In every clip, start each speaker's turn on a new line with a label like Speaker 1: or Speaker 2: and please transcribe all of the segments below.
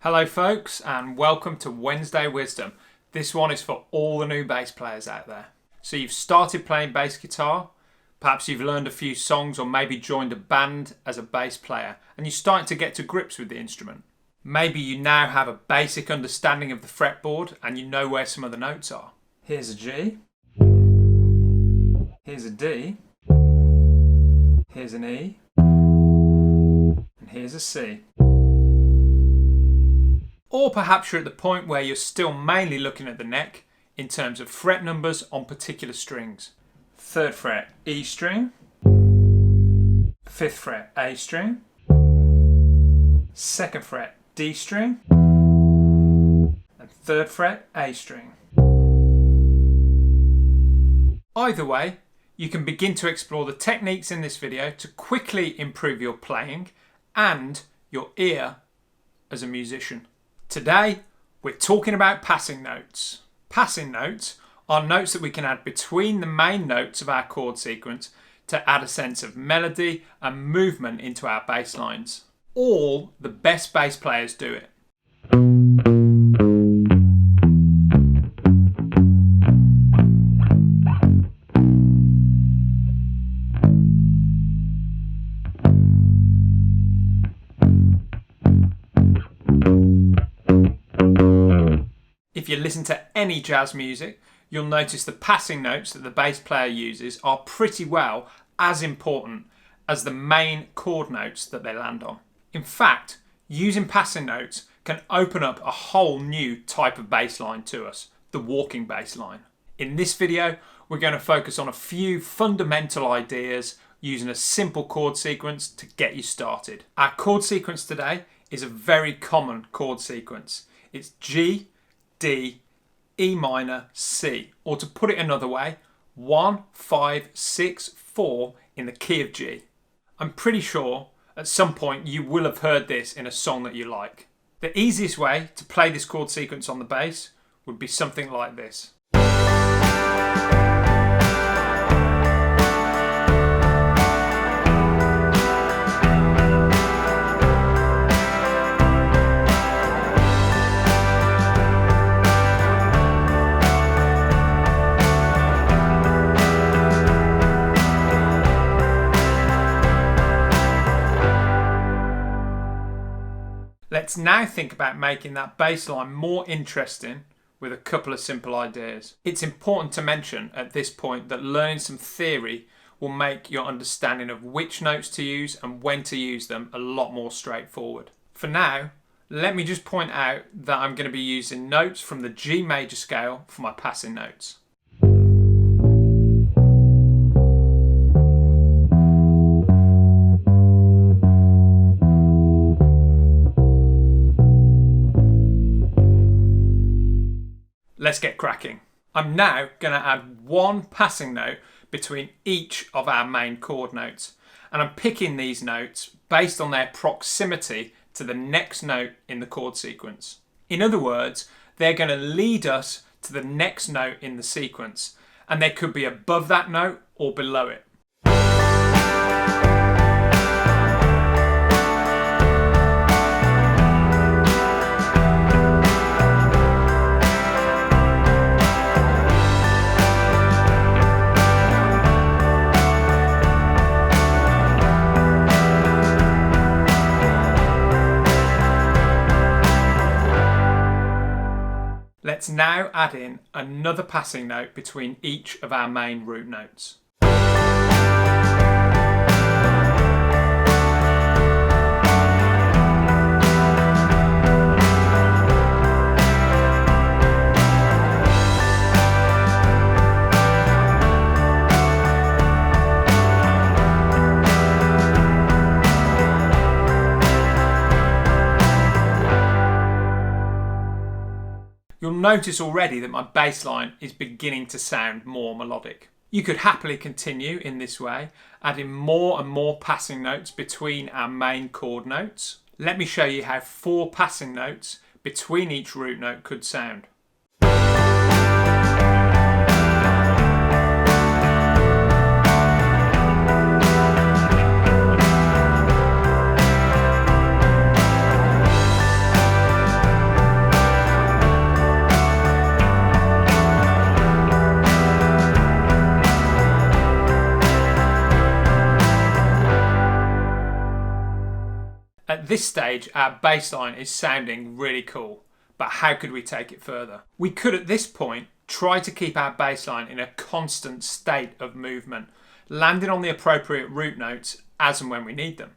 Speaker 1: Hello folks and welcome to Wednesday Wisdom. This one is for all the new bass players out there. So you've started playing bass guitar, perhaps you've learned a few songs or maybe joined a band as a bass player and you're starting to get to grips with the instrument. Maybe you now have a basic understanding of the fretboard and you know where some of the notes are. Here's a G, here's a D, here's an E, and here's a C. Or perhaps you're at the point where you're still mainly looking at the neck in terms of fret numbers on particular strings. 3rd fret E string, 5th fret A string, 2nd fret D string, and 3rd fret A string. Either way, you can begin to explore the techniques in this video to quickly improve your playing and your ear as a musician. Today, we're talking about passing notes. Passing notes are notes that we can add between the main notes of our chord sequence to add a sense of melody and movement into our bass lines. All the best bass players do it. If you listen to any jazz music, you'll notice the passing notes that the bass player uses are pretty well as important as the main chord notes that they land on. In fact, using passing notes can open up a whole new type of bass line to us, the walking bass line. In this video, we're going to focus on a few fundamental ideas using a simple chord sequence to get you started. Our chord sequence today is a very common chord sequence. It's G, D, E minor, C, or to put it another way, 1, 5, 6, 4 in the key of G. I'm pretty sure at some point you will have heard this in a song that you like. The easiest way to play this chord sequence on the bass would be something like this. Let's now think about making that bass line more interesting with a couple of simple ideas. It's important to mention at this point that learning some theory will make your understanding of which notes to use and when to use them a lot more straightforward. For now, let me just point out that I'm going to be using notes from the G major scale for my passing notes. Let's get cracking. I'm now going to add one passing note between each of our main chord notes, and I'm picking these notes based on their proximity to the next note in the chord sequence. In other words, they're going to lead us to the next note in the sequence, and they could be above that note or below it. Let's now add in another passing note between each of our main root notes. You'll notice already that my bass line is beginning to sound more melodic. You could happily continue in this way, adding more and more passing notes between our main chord notes. Let me show you how 4 passing notes between each root note could sound. this stage, our bass line is sounding really cool, but how could we take it further? We could at this point try to keep our bass line in a constant state of movement, landing on the appropriate root notes as and when we need them.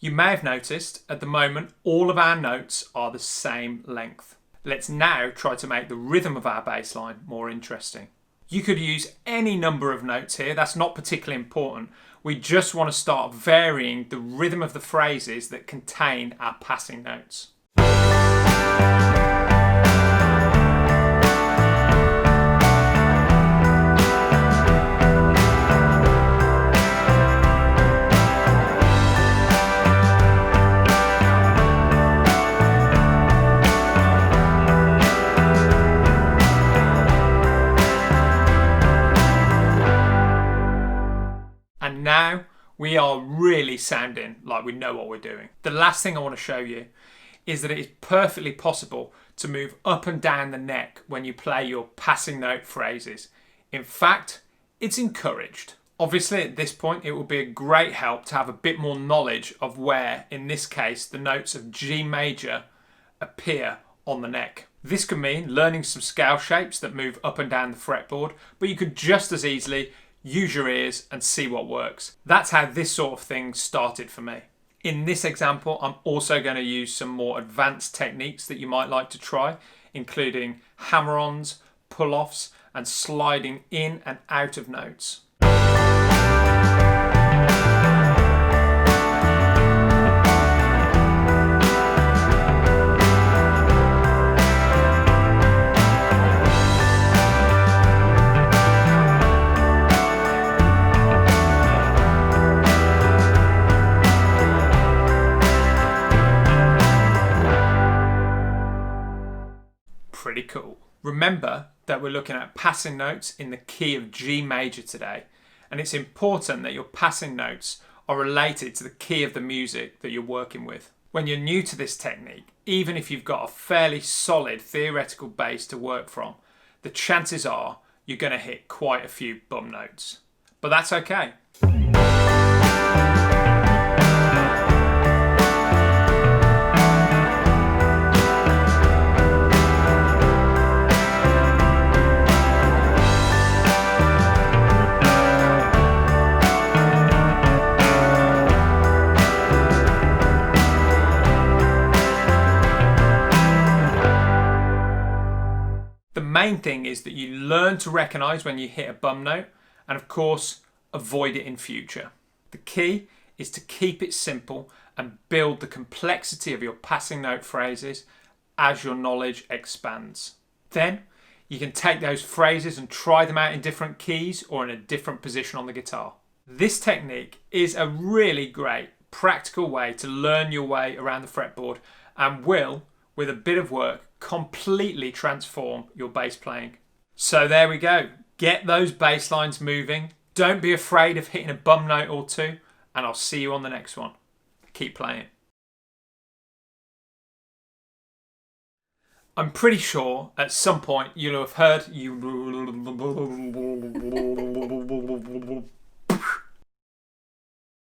Speaker 1: You may have noticed at the moment all of our notes are the same length. Let's now try to make the rhythm of our bass line more interesting. You could use any number of notes here, that's not particularly important. We just want to start varying the rhythm of the phrases that contain our passing notes. And now we are really sounding like we know what we're doing. The last thing I want to show you is that it is perfectly possible to move up and down the neck when you play your passing note phrases. In fact, it's encouraged. Obviously at this point it will be a great help to have a bit more knowledge of where, in this case, the notes of G major appear on the neck. This could mean learning some scale shapes that move up and down the fretboard, but you could just as easily use your ears and see what works. That's how this sort of thing started for me. In this example, I'm also going to use some more advanced techniques that you might like to try, including hammer-ons, pull-offs, and sliding in and out of notes. Pretty cool. Remember that we're looking at passing notes in the key of G major today, and it's important that your passing notes are related to the key of the music that you're working with. When you're new to this technique, even if you've got a fairly solid theoretical base to work from, the chances are you're going to hit quite a few bum notes. But that's okay. The main thing is that you learn to recognise when you hit a bum note and of course avoid it in future. The key is to keep it simple and build the complexity of your passing note phrases as your knowledge expands. Then you can take those phrases and try them out in different keys or in a different position on the guitar. This technique is a really great practical way to learn your way around the fretboard and will, with a bit of work, completely transform your bass playing. So there we go. Get those bass lines moving. Don't be afraid of hitting a bum note or two, and I'll see you on the next one. Keep playing. I'm pretty sure at some point you'll have heard you